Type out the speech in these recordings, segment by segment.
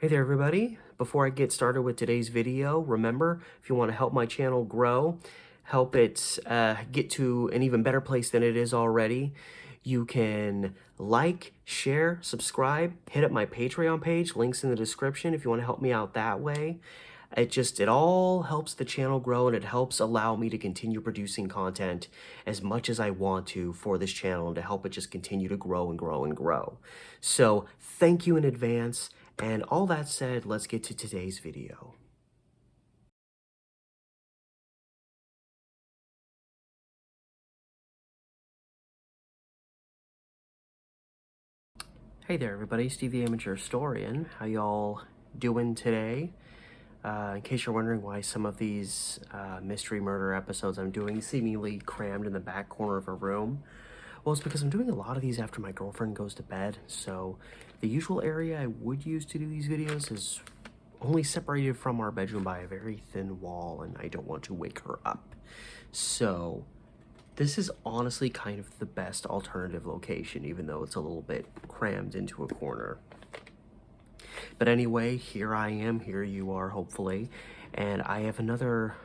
Hey there everybody. Before I get started with today's video, remember, if you want to help my channel grow, help it get to an even better place than it is already, you can like, share, subscribe, hit up my Patreon page, links in the description if you want to help me out that way. It all helps the channel grow, and it helps allow me to continue producing content as much as I want to for this channel and to help it just continue to grow and grow and grow. So thank you in advance. And all that said, let's get to today's video. Hey there everybody, Steve the Amateur Historian. How y'all doing today? In case you're wondering why some of these mystery murder episodes I'm doing seemingly crammed in the back corner of a room, well, it's because I'm doing a lot of these after my girlfriend goes to bed. So the usual area I would use to do these videos is only separated from our bedroom by a very thin wall, and I don't want to wake her up. So this is honestly kind of the best alternative location, even though it's a little bit crammed into a corner. But anyway, here I am, here you are, hopefully, and I have another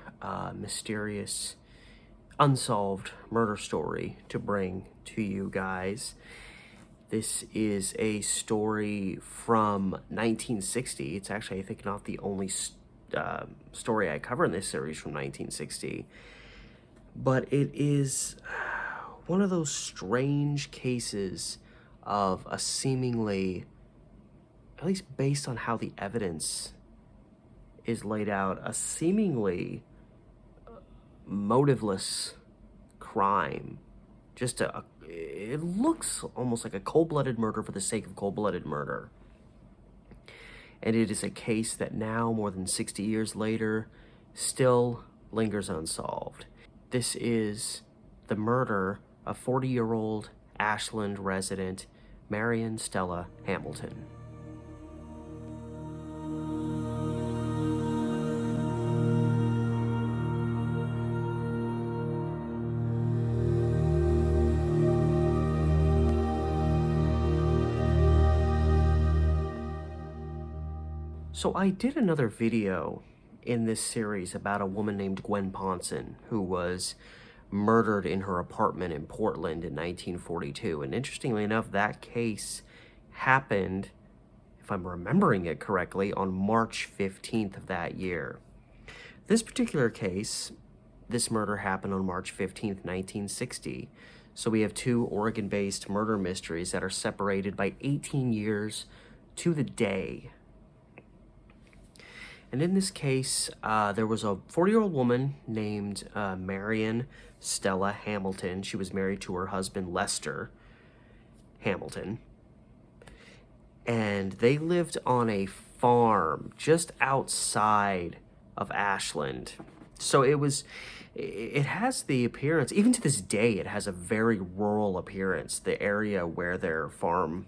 mysterious, unsolved murder story to bring to you guys. This is a story from 1960. It's actually, I think, not the only story I cover in this series from 1960. But it is one of those strange cases of a seemingly, at least based on how the evidence is laid out, a seemingly motiveless crime. Just it looks almost like a cold-blooded murder for the sake of cold-blooded murder. And it is a case that now, more than 60 years later, still lingers unsolved. This is the murder of 40-year-old Ashland resident Marian Stella Hamilton. So I did another video in this series about a woman named Gwen Ponson who was murdered in her apartment in Portland in 1942. And interestingly enough, that case happened, if I'm remembering it correctly, on March 15th of that year. This particular case, this murder happened on March 15th, 1960. So we have two Oregon-based murder mysteries that are separated by 18 years to the day. And in this case, there was a 40-year-old woman named Marian Stella Hamilton. She was married to her husband, Lester Hamilton. And they lived on a farm just outside of Ashland. So it has the appearance, even to this day, it has a very rural appearance, the area where their farm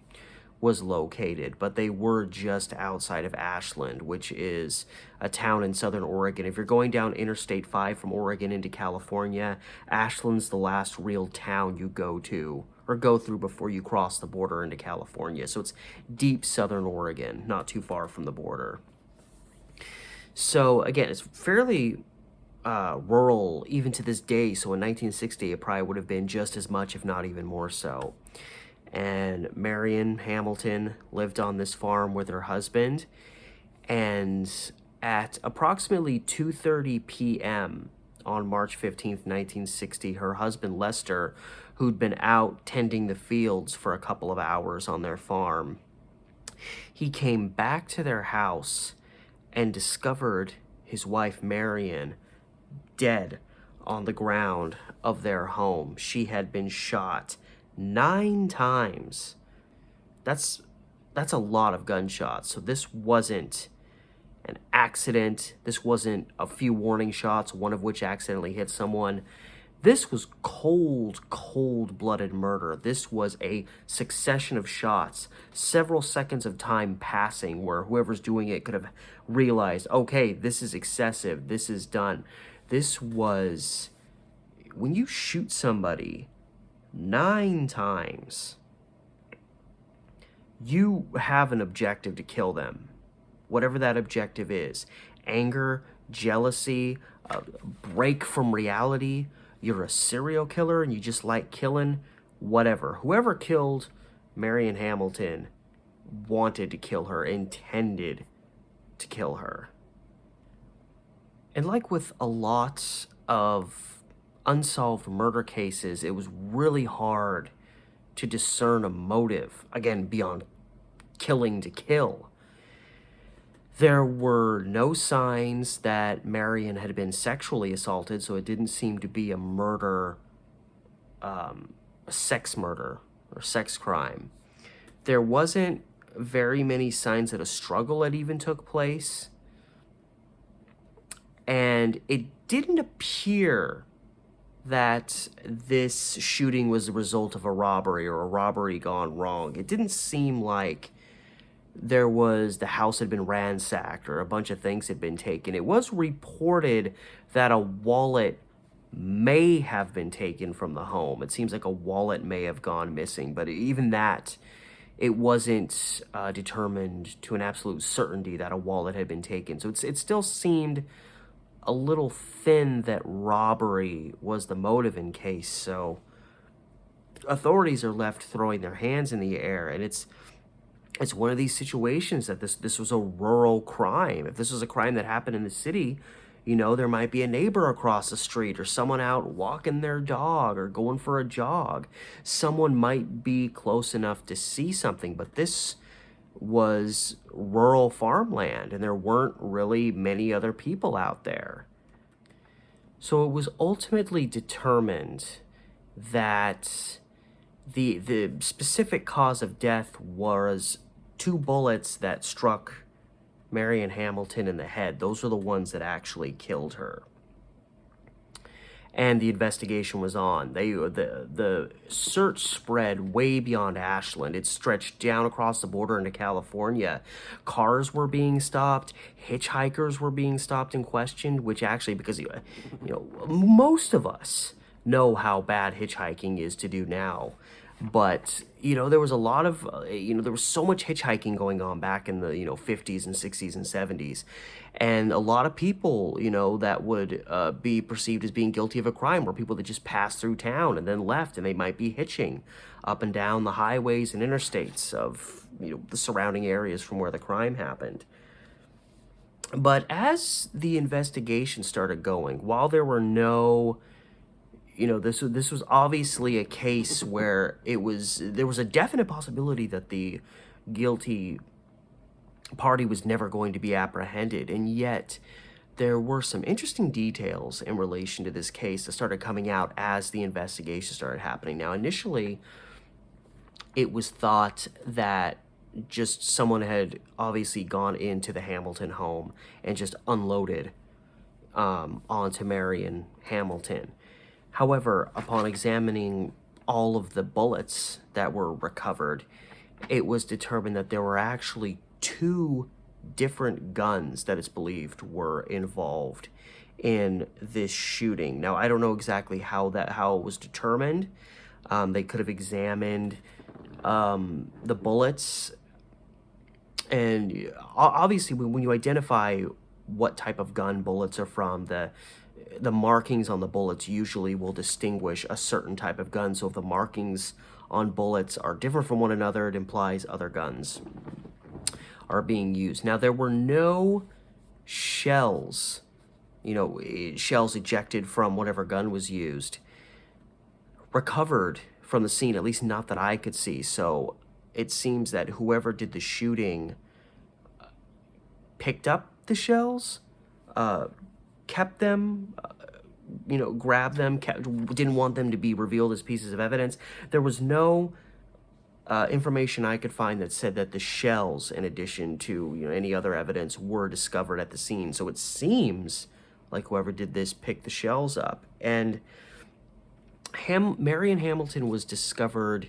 was located, but they were just outside of Ashland, which is a town in southern Oregon. If you're going down Interstate 5 from Oregon into California, Ashland's the last real town you go to or go through before you cross the border into California. So it's deep southern Oregon, not too far from the border. So again, it's fairly rural even to this day. So in 1960, it probably would have been just as much, if not even more so. And Marian Hamilton lived on this farm with her husband, and at approximately 2:30 p.m. on March 15th, 1960, her husband Lester, who'd been out tending the fields for a couple of hours on their farm, he came back to their house and discovered his wife Marian dead on the ground of their home. She had been shot 9 times. That's a lot of gunshots. So this wasn't an accident. This wasn't a few warning shots, one of which accidentally hit someone. This was cold-blooded murder. This was a succession of shots, several seconds of time passing where whoever's doing it could have realized, okay, this is excessive, this is done. This was, when you shoot somebody 9 times, you have an objective to kill them. whatever that objective is. Anger, jealousy, break from reality. You're a serial killer and you just like killing, whatever. Whoever killed Marian Hamilton wanted to kill her, intended to kill her. And like with a lot of unsolved murder cases, it was really hard to discern a motive, again, beyond killing to kill. There were no signs that Marian had been sexually assaulted, so it didn't seem to be a murder, a sex murder or sex crime. There wasn't very many signs that a struggle had even took place. And it didn't appear that this shooting was the result of a robbery or a robbery gone wrong. It didn't seem like the house had been ransacked or a bunch of things had been taken. It was reported that a wallet may have been taken from the home. It seems like a wallet may have gone missing, but even that, it wasn't determined to an absolute certainty that a wallet had been taken. So it still seemed a little thin that robbery was the motive in case. So authorities are left throwing their hands in the air, and it's one of these situations that this was a rural crime. If this was a crime that happened in the city, you know, there might be a neighbor across the street or someone out walking their dog or going for a jog. Someone might be close enough to see something, but this was rural farmland and there weren't really many other people out there. So it was ultimately determined that the specific cause of death was 2 bullets that struck Marian Hamilton in the head. Those were the ones that actually killed her. And the investigation was on. The search spread way beyond Ashland. It stretched down across the border into California. Cars were being stopped. Hitchhikers were being stopped and questioned, which actually, because, you know, most of us know how bad hitchhiking is to do now. But, you know, there was a lot of, there was so much hitchhiking going on back in the, 50s and 60s and 70s. And a lot of people, that would be perceived as being guilty of a crime were people that just passed through town and then left, and they might be hitching up and down the highways and interstates of, the surrounding areas from where the crime happened. But as the investigation started going, while there were no... this was obviously a case where there was a definite possibility that the guilty party was never going to be apprehended, and yet there were some interesting details in relation to this case that started coming out as the investigation started happening. Now, initially, it was thought that just someone had obviously gone into the Hamilton home and just unloaded onto Marian Hamilton. However, upon examining all of the bullets that were recovered, it was determined that there were actually 2 different guns that it's believed were involved in this shooting. Now, I don't know exactly how it was determined. They could have examined the bullets, and obviously when you identify what type of gun bullets are from, the markings on the bullets usually will distinguish a certain type of gun. So if the markings on bullets are different from one another, it implies other guns are being used. Now, there were no shells, shells ejected from whatever gun was used, recovered from the scene, at least not that I could see. So it seems that whoever did the shooting picked up the shells, kept them, grabbed them, didn't want them to be revealed as pieces of evidence. There was no information I could find that said that the shells, in addition to any other evidence, were discovered at the scene. So it seems like whoever did this picked the shells up. And Marian Hamilton was discovered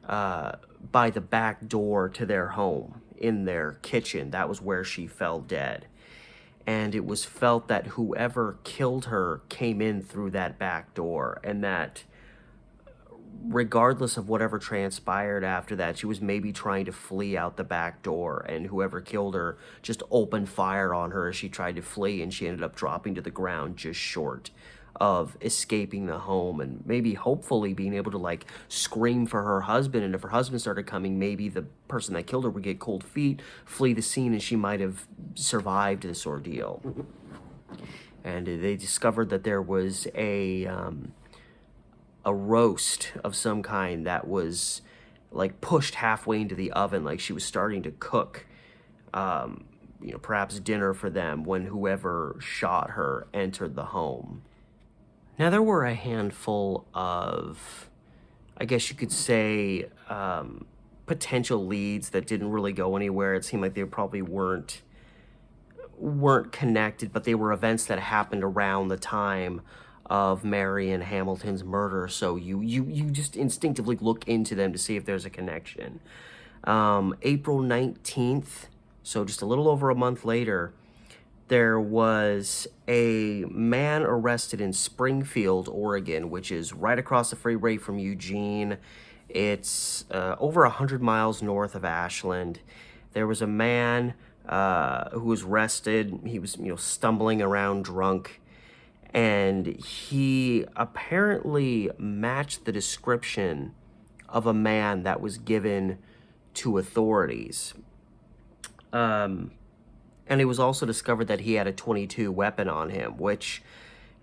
by the back door to their home, in their kitchen. That was where she fell dead. And it was felt that whoever killed her came in through that back door, and that regardless of whatever transpired after that, she was maybe trying to flee out the back door, and whoever killed her just opened fire on her as she tried to flee, and she ended up dropping to the ground just short of escaping the home, and maybe hopefully being able to like scream for her husband. And if her husband started coming, maybe the person that killed her would get cold feet, flee the scene, and she might have survived this ordeal. And they discovered that there was a roast of some kind that was like pushed halfway into the oven, like she was starting to cook, perhaps dinner for them, when whoever shot her entered the home. Now, there were a handful of, I guess you could say, potential leads that didn't really go anywhere. It seemed like they probably weren't connected, but they were events that happened around the time of Marian Hamilton's murder. So you just instinctively look into them to see if there's a connection. April 19th, so just a little over a month later, there was a man arrested in Springfield, Oregon, which is right across the freeway from Eugene. It's over 100 miles north of Ashland. There was a man who was arrested. He was, stumbling around drunk, and he apparently matched the description of a man that was given to authorities. And it was also discovered that he had a .22 weapon on him, which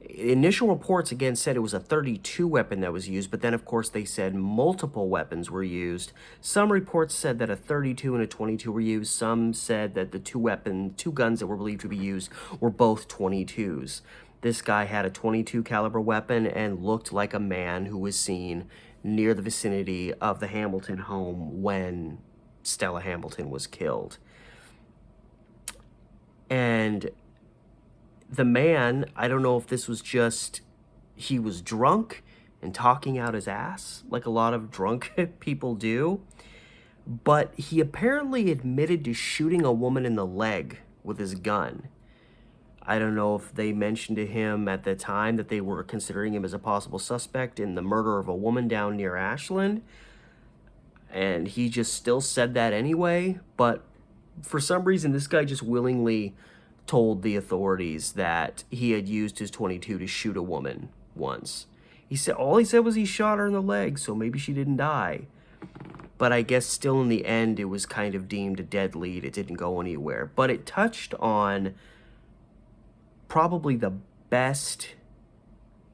initial reports again said it was a .32 weapon that was used, but then of course they said multiple weapons were used. Some reports said that a .32 and a .22 were used. Some said that the two guns that were believed to be used were both .22s. This guy had a .22 caliber weapon and looked like a man who was seen near the vicinity of the Hamilton home when Stella Hamilton was killed. And the man, I don't know if this was just, he was drunk and talking out his ass, like a lot of drunk people do, but he apparently admitted to shooting a woman in the leg with his gun. I don't know if they mentioned to him at the time that they were considering him as a possible suspect in the murder of a woman down near Ashland, and he just still said that anyway. But for some reason, this guy just willingly told the authorities that he had used his .22 to shoot a woman once. All he said was he shot her in the leg, so maybe she didn't die. But I guess still in the end, it was kind of deemed a dead lead. It didn't go anywhere. But it touched on probably the best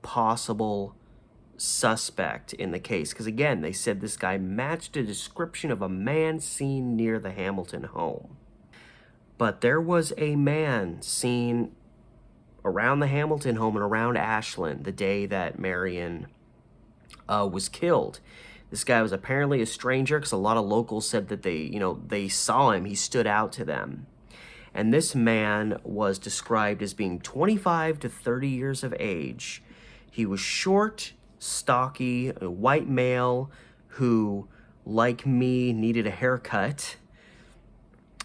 possible suspect in the case. Because again, they said this guy matched a description of a man seen near the Hamilton home. But there was a man seen around the Hamilton home and around Ashland the day that Marian was killed. This guy was apparently a stranger, because a lot of locals said that they saw him. He stood out to them. And this man was described as being 25 to 30 years of age. He was short, stocky, a white male who, like me, needed a haircut.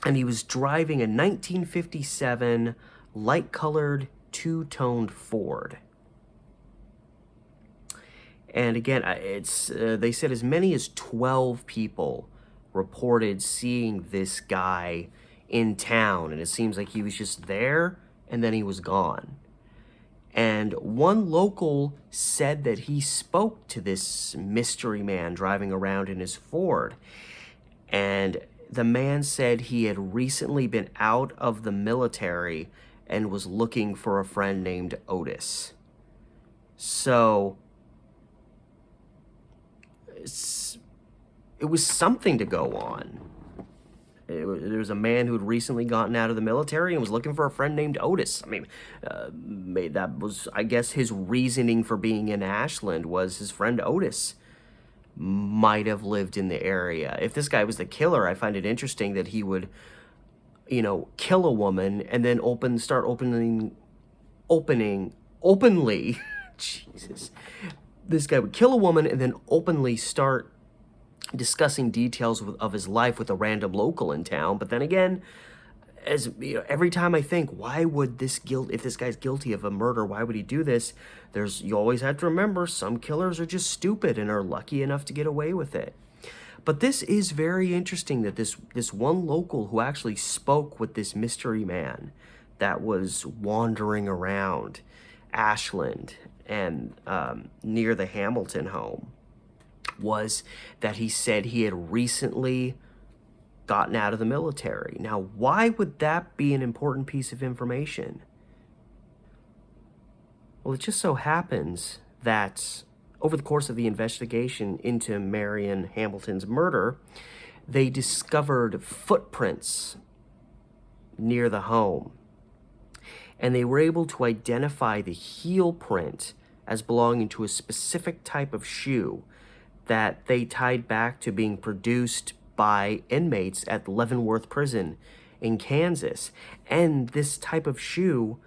And he was driving a 1957 light-colored two-toned Ford. And again, they said as many as 12 people reported seeing this guy in town, and it seems like he was just there and then he was gone. And one local said that he spoke to this mystery man driving around in his Ford, and the man said he had recently been out of the military and was looking for a friend named Otis. So it was something to go on. There was a man who had recently gotten out of the military and was looking for a friend named Otis. I mean, that was, I guess, his reasoning for being in Ashland was his friend Otis might have lived in the area. If this guy was the killer, I find it interesting that he would, kill a woman and then start opening openly. Jesus. This guy would kill a woman and then openly start discussing details of his life with a random local in town. But then again, as you know, every time I think, why would if this guy's guilty of a murder, why would he do this? You always have to remember, some killers are just stupid and are lucky enough to get away with it. But this is very interesting that this one local who actually spoke with this mystery man that was wandering around Ashland and near the Hamilton home, was that he said he had recently gotten out of the military. Now, why would that be an important piece of information? Well, it just so happens that over the course of the investigation into Marian Hamilton's murder, they discovered footprints near the home. And they were able to identify the heel print as belonging to a specific type of shoe that they tied back to being produced by inmates at Leavenworth Prison in Kansas. And this type of shoe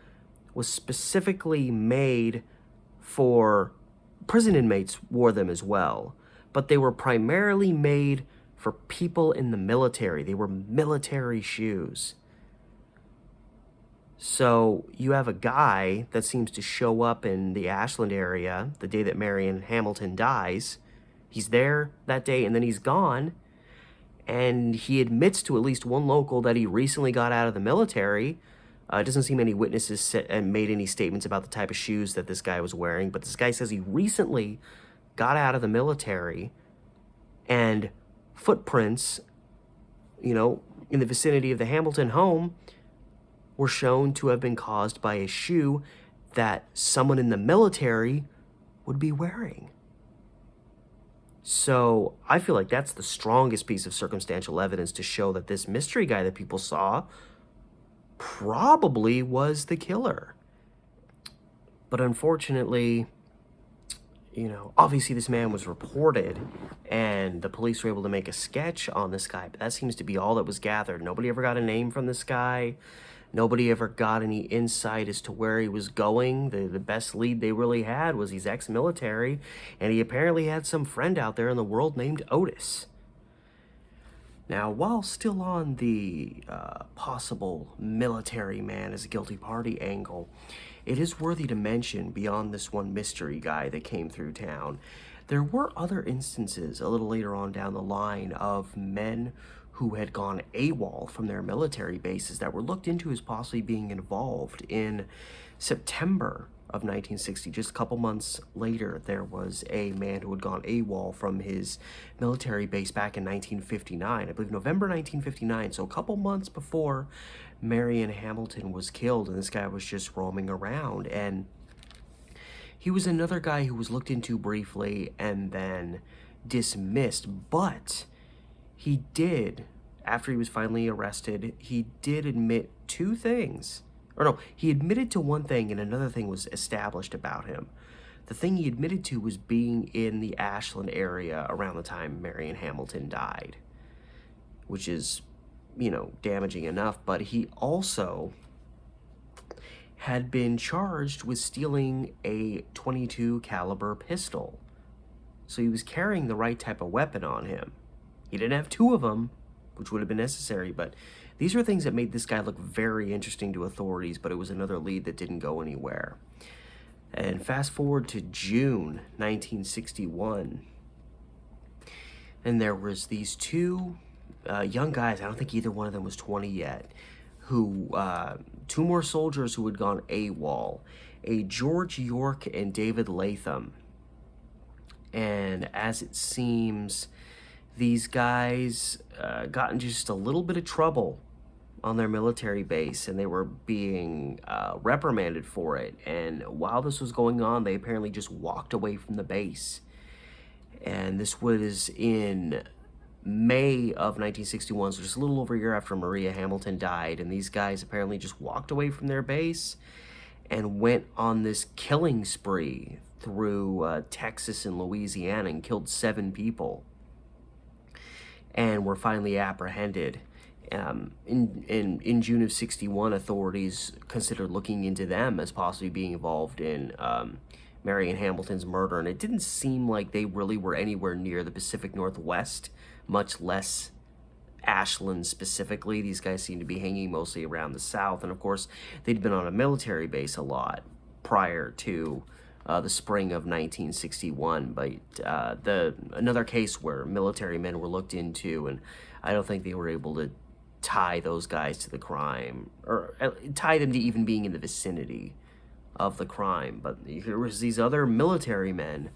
was specifically made for prison inmates, wore them as well, but they were primarily made for people in the military. They were military shoes. So you have a guy that seems to show up in the Ashland area the day that Marian Hamilton dies. He's there that day and then he's gone. And he admits to at least one local that he recently got out of the military. It doesn't seem any witnesses made any statements about the type of shoes that this guy was wearing, but this guy says he recently got out of the military, and footprints, in the vicinity of the Hamilton home were shown to have been caused by a shoe that someone in the military would be wearing. So I feel like that's the strongest piece of circumstantial evidence to show that this mystery guy that people saw probably was the killer. But unfortunately, obviously this man was reported and the police were able to make a sketch on this guy, but that seems to be all that was gathered. Nobody ever got a name from this guy. Nobody ever got any insight as to where he was going. The best lead they really had was he's ex-military, and he apparently had some friend out there in the world named Otis. Now, while still on the possible military man as a guilty party angle, it is worthy to mention, beyond this one mystery guy that came through town, there were other instances a little later on down the line of men who had gone AWOL from their military bases that were looked into as possibly being involved. In September of 1960, just a couple months later, there was a man who had gone AWOL from his military base back in 1959, I believe November 1959, so a couple months before Marian Hamilton was killed, and this guy was just roaming around. And he was another guy who was looked into briefly and then dismissed, but he did, after he was finally arrested, he did admit two things. Or no, he admitted to one thing and another thing was established about him. The thing he admitted to was being in the Ashland area around the time Marian Hamilton died, which is, damaging enough. But he also had been charged with stealing a .22 caliber pistol. So he was carrying the right type of weapon on him. He didn't have two of them, which would have been necessary, but these are things that made this guy look very interesting to authorities, but it was another lead that didn't go anywhere. And fast forward to June 1961, and there was these two young guys, I don't think either one of them was 20 yet, who, two more soldiers who had gone AWOL, a George York and David Latham. And as it seems, these guys got into just a little bit of trouble on their military base, and they were being reprimanded for it. And while this was going on, they apparently just walked away from the base. And this was in May of 1961, so just a little over a year after Maria Hamilton died. And these guys apparently just walked away from their base and went on this killing spree through Texas and Louisiana and killed 7 people. And were finally apprehended. In June of 61, authorities considered looking into them as possibly being involved in Marian Hamilton's murder, and it didn't seem like they really were anywhere near the Pacific Northwest, much less Ashland specifically. These guys seem to be hanging mostly around the South. And of course, they'd been on a military base a lot prior to the spring of 1961. But another case where military men were looked into, and I don't think they were able to tie those guys to the crime, or tie them to even being in the vicinity of the crime. But here was these other military men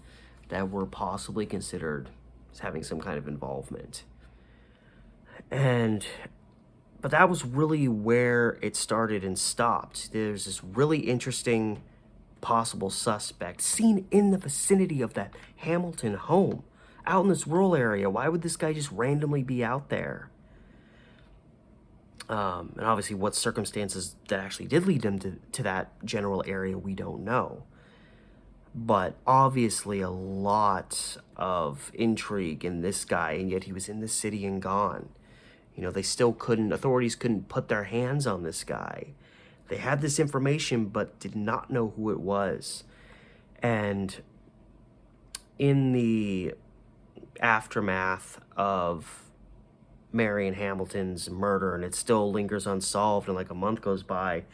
that were possibly considered as having some kind of involvement. But that was really where it started and stopped. There's this really interesting possible suspect seen in the vicinity of that Hamilton home, out in this rural area. Why would this guy just randomly be out there? And obviously what circumstances that actually did lead him to that general area, we don't know. But obviously a lot of intrigue in this guy, and yet he was in the city and gone. You know, authorities couldn't put their hands on this guy. They had this information, but did not know who it was. And in the aftermath of Marian Hamilton's murder, and it still lingers unsolved, and like a month goes by,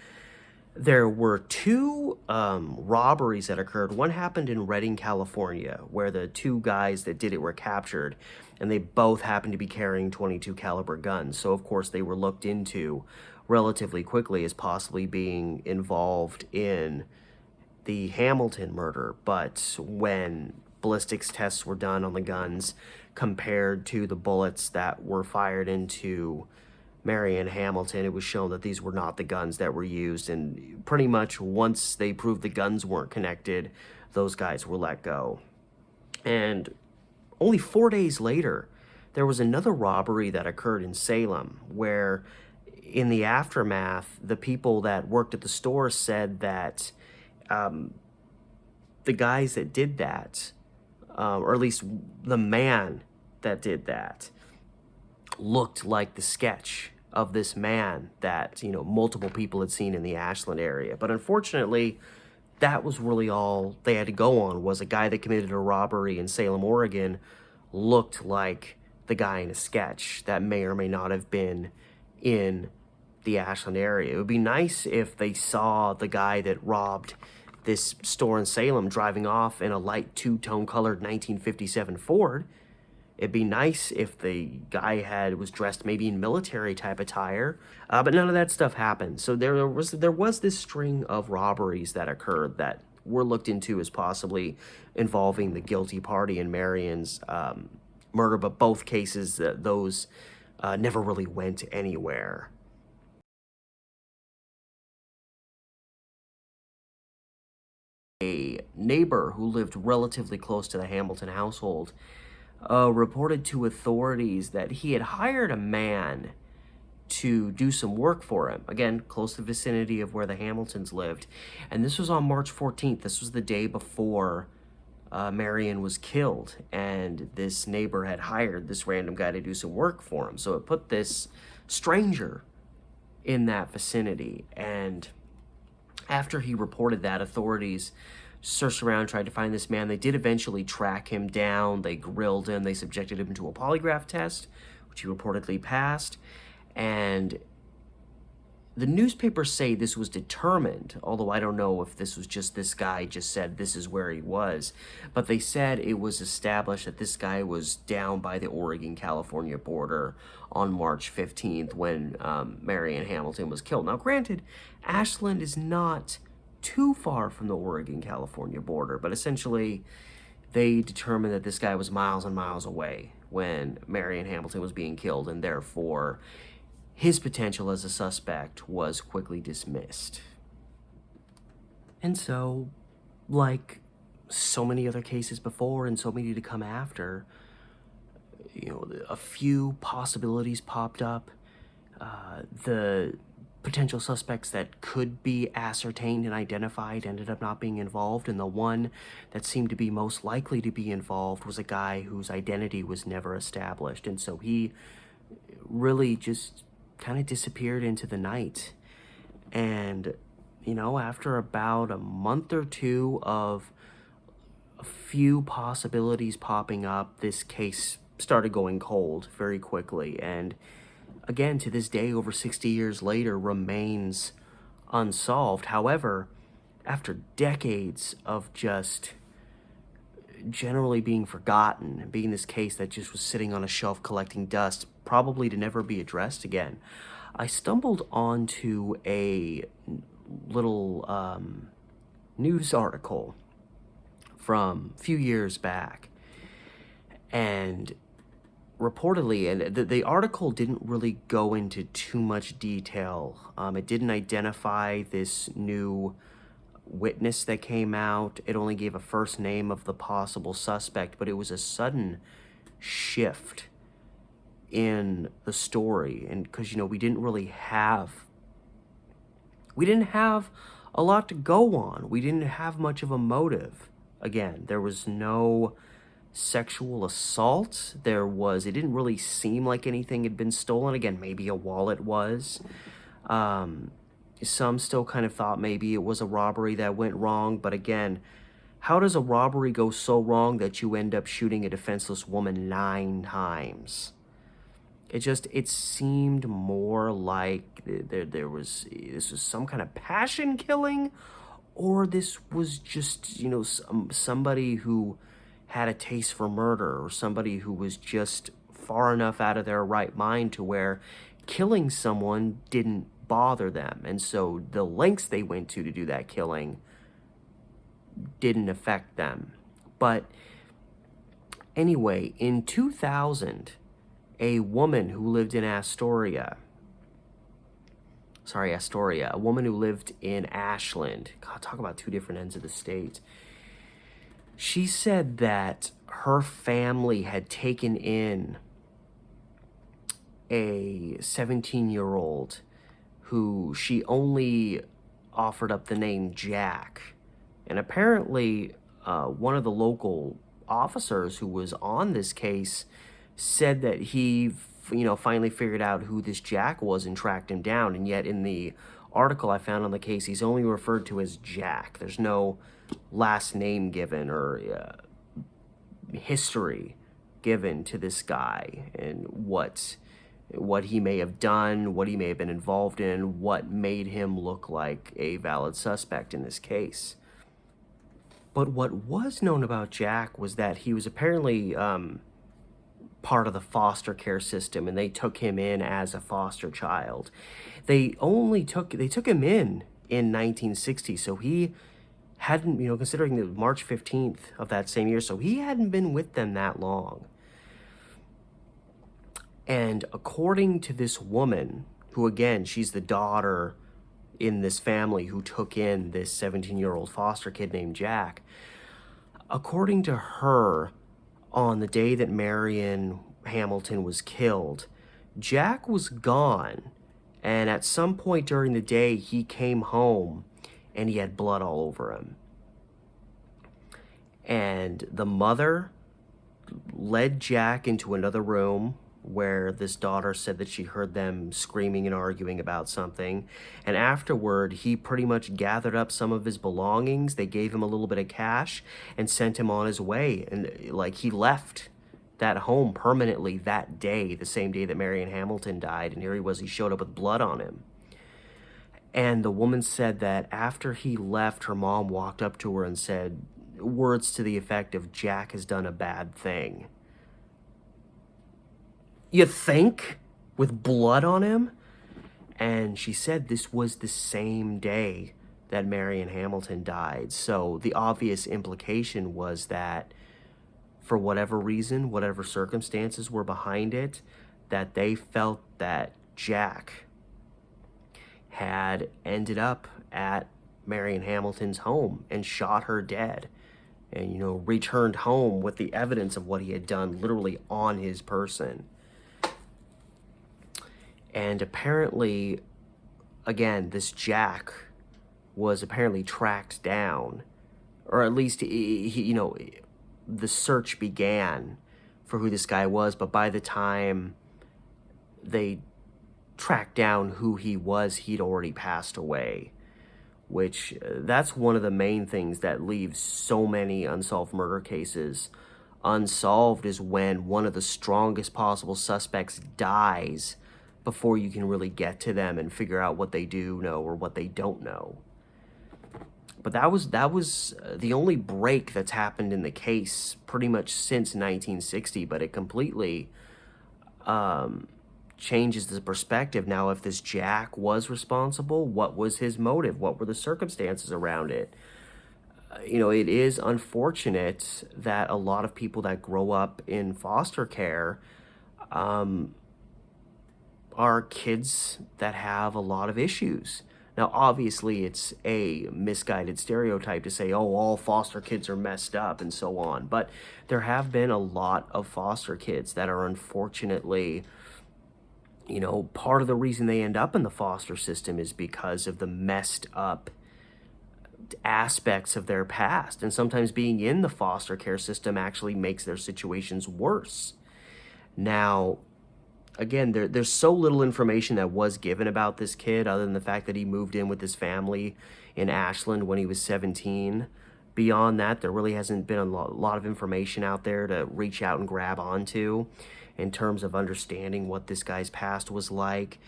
there were two robberies that occurred. One happened in Redding, California, where the two guys that did it were captured, and they both happened to be carrying .22 caliber guns. So of course they were looked into relatively quickly as possibly being involved in the Hamilton murder. But when ballistics tests were done on the guns compared to the bullets that were fired into Marian Hamilton, it was shown that these were not the guns that were used. And pretty much once they proved the guns weren't connected, those guys were let go. And only 4 days later, there was another robbery that occurred in Salem, where in the aftermath, the people that worked at the store said that the guys that did that, or at least the man that did that, looked like the sketch of this man that, you know, multiple people had seen in the Ashland area. But unfortunately, that was really all they had to go on, was a guy that committed a robbery in Salem, Oregon, looked like the guy in a sketch that may or may not have been in the Ashland area. It would be nice if they saw the guy that robbed this store in Salem driving off in a light two-tone colored 1957 Ford. It'd be nice if the guy was dressed maybe in military type attire, but none of that stuff happened. So there was this string of robberies that occurred that were looked into as possibly involving the guilty party in Marian's murder, but both cases, those never really went anywhere. A neighbor who lived relatively close to the Hamilton household reported to authorities that he had hired a man to do some work for him. Again, close to the vicinity of where the Hamiltons lived. And this was on March 14th. This was the day before Marian was killed. And this neighbor had hired this random guy to do some work for him. So it put this stranger in that vicinity. And after he reported that, authorities searched around, tried to find this man. They did eventually track him down. They grilled him. They subjected him to a polygraph test, which he reportedly passed. And the newspapers say this was determined, although I don't know if this was just this guy just said this is where he was. But they said it was established that this guy was down by the Oregon-California border on March 15th when Marian Hamilton was killed. Now, granted, Ashland is not too far from the Oregon-California border, but essentially they determined that this guy was miles and miles away when Marian Hamilton was being killed, and therefore his potential as a suspect was quickly dismissed. And so, like so many other cases before and so many to come after, you know, a few possibilities popped up. The potential suspects that could be ascertained and identified ended up not being involved, and the one that seemed to be most likely to be involved was a guy whose identity was never established. And so he really just kind of disappeared into the night. And, you know, after about a month or two of a few possibilities popping up, this case started going cold very quickly. And again, to this day, over 60 years later, remains unsolved. However, after decades of just generally being forgotten, being this case that just was sitting on a shelf collecting dust, probably to never be addressed again, I stumbled onto a little news article from a few years back. And reportedly, and the article didn't really go into too much detail. It didn't identify this new witness that came out. It only gave a first name of the possible suspect, but it was a sudden shift in the story. And because, you know, we didn't have a lot to go on. We didn't have much of a motive. Again, there was no sexual assault. It didn't really seem like anything had been stolen. Again, maybe a wallet was. Some still kind of thought maybe it was a robbery that went wrong. But again, how does a robbery go so wrong that you end up shooting a defenseless woman 9 times? It seemed more like this was some kind of passion killing, or this was just, you know, somebody who had a taste for murder, or somebody who was just far enough out of their right mind to where killing someone didn't bother them. And so the lengths they went to do that killing didn't affect them. But anyway, in 2000, a woman who lived in Astoria, a woman who lived in Ashland, God, talk about two different ends of the state. She said that her family had taken in a 17-year-old who she only offered up the name Jack. And apparently, one of the local officers who was on this case said that he, finally figured out who this Jack was and tracked him down. And yet in the article I found on the case, he's only referred to as Jack. There's no last name given or history given to this guy and what he may have done, what he may have been involved in, what made him look like a valid suspect in this case. But what was known about Jack was that he was apparently part of the foster care system, and they took him in as a foster child. They took him in 1960, so he hadn't, considering the March 15th of that same year, so he hadn't been with them that long. And according to this woman, who again, she's the daughter in this family who took in this 17-year-old foster kid named Jack, according to her, on the day that Marian Hamilton was killed, Jack was gone, and at some point during the day, he came home and he had blood all over him. And the mother led Jack into another room where this daughter said that she heard them screaming and arguing about something. And afterward, he pretty much gathered up some of his belongings. They gave him a little bit of cash and sent him on his way. And he left that home permanently that day, the same day that Marian Hamilton died. And here he showed up with blood on him. And the woman said that after he left, her mom walked up to her and said words to the effect of, "Jack has done a bad thing." You think? With blood on him? And she said this was the same day that Marian Hamilton died. So the obvious implication was that for whatever reason, whatever circumstances were behind it, that they felt that Jack had ended up at Marian Hamilton's home and shot her dead and, returned home with the evidence of what he had done literally on his person. And apparently, again, this Jack was apparently tracked down, or at least he the search began for who this guy was. But by the time they tracked down who he was, he'd already passed away. Which that's one of the main things that leaves so many unsolved murder cases unsolved, is when one of the strongest possible suspects dies before you can really get to them and figure out what they do know or what they don't know. But that was the only break that's happened in the case pretty much since 1960, but it completely changes the perspective. Now, if this Jack was responsible, what was his motive? What were the circumstances around it? You know, it is unfortunate that a lot of people that grow up in foster care are kids that have a lot of issues. Now, obviously, it's a misguided stereotype to say, oh, all foster kids are messed up and so on. But there have been a lot of foster kids that are unfortunately, you know, part of the reason they end up in the foster system is because of the messed up aspects of their past. And sometimes being in the foster care system actually makes their situations worse. Now, again, there's so little information that was given about this kid other than the fact that he moved in with his family in Ashland when he was 17. Beyond that, there really hasn't been a lot of information out there to reach out and grab onto in terms of understanding what this guy's past was like,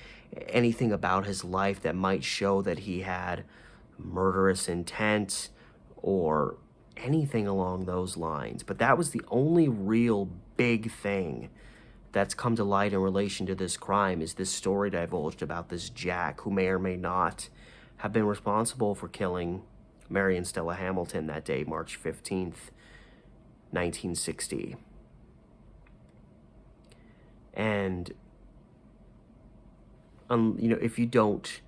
anything about his life that might show that he had murderous intent or anything along those lines. But that was the only real big thing that's come to light in relation to this crime, is this story divulged about this Jack who may or may not have been responsible for killing Marian Hamilton that day, March 15th, 1960. And, you know, if you don't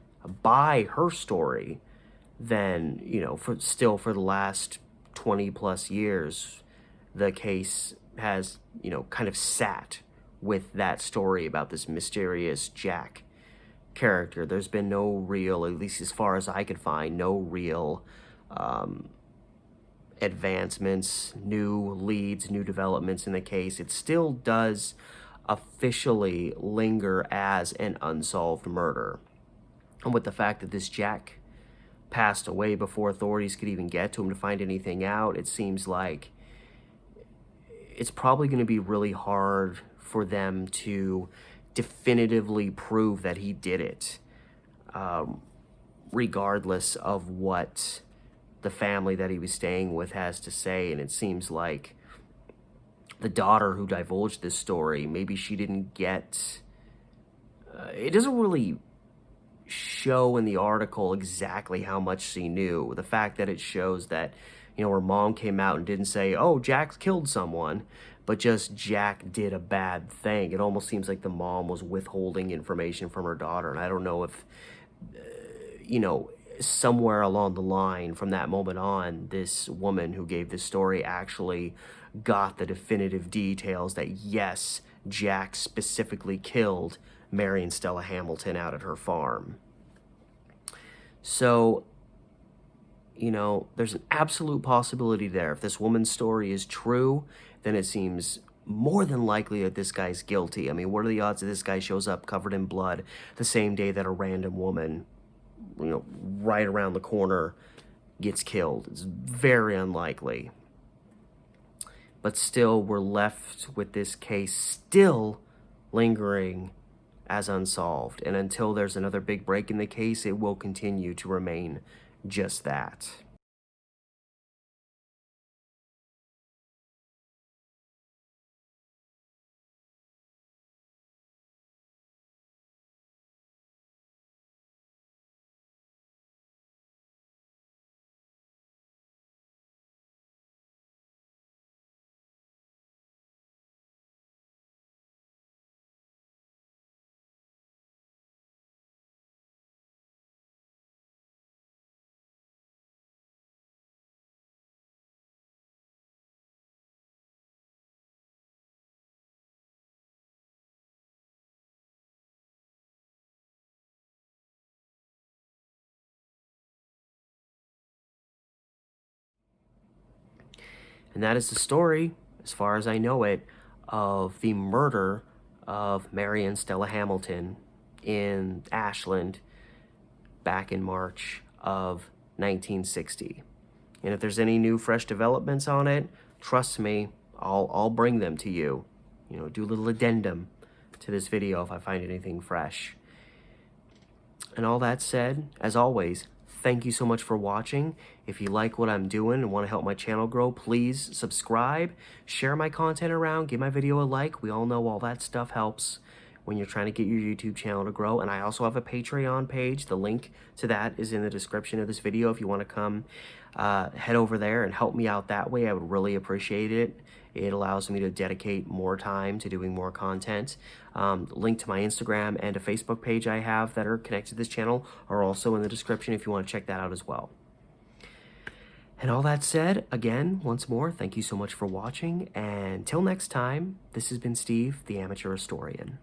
buy her story, then, you know, for the last 20 plus years, the case has, you know, kind of sat with that story about this mysterious Jack character. There's been no real, at least as far as I could find, no real advancements, new leads, new developments in the case. It still does officially linger as an unsolved murder. And with the fact that this Jack passed away before authorities could even get to him to find anything out, it seems like it's probably going to be really hard for them to definitively prove that he did it, regardless of what the family that he was staying with has to say. And it seems like the daughter who divulged this story, maybe she didn't get, it doesn't really show in the article exactly how much she knew. The fact that it shows that, you know, her mom came out and didn't say, oh, Jack's killed someone, but just Jack did a bad thing. It almost seems like the mom was withholding information from her daughter. And I don't know if, you know, somewhere along the line from that moment on, this woman who gave this story actually got the definitive details that, yes, Jack specifically killed Marian Hamilton out at her farm. So, you know, there's an absolute possibility there. If this woman's story is true, then it seems more than likely that this guy's guilty. I mean, what are the odds that this guy shows up covered in blood the same day that a random woman, you know, right around the corner gets killed? It's very unlikely. But still, we're left with this case still lingering as unsolved. And until there's another big break in the case, it will continue to remain just that. And that is the story, as far as I know it, of the murder of Marian Hamilton in Ashland back in March of 1960. And if there's any new fresh developments on it, trust me, I'll bring them to you. You know, do a little addendum to this video if I find anything fresh. And all that said, as always, thank you so much for watching. If you like what I'm doing and want to help my channel grow, please subscribe, share my content around, give my video a like. We all know all that stuff helps when you're trying to get your YouTube channel to grow. And I also have a Patreon page. The link to that is in the description of this video. If you want to come head over there and help me out that way, I would really appreciate it. It allows me to dedicate more time to doing more content. Link to my Instagram and a Facebook page I have that are connected to this channel are also in the description if you want to check that out as well. And all that said, again, once more, thank you so much for watching. And till next time, this has been Steve, the Amateur Historian.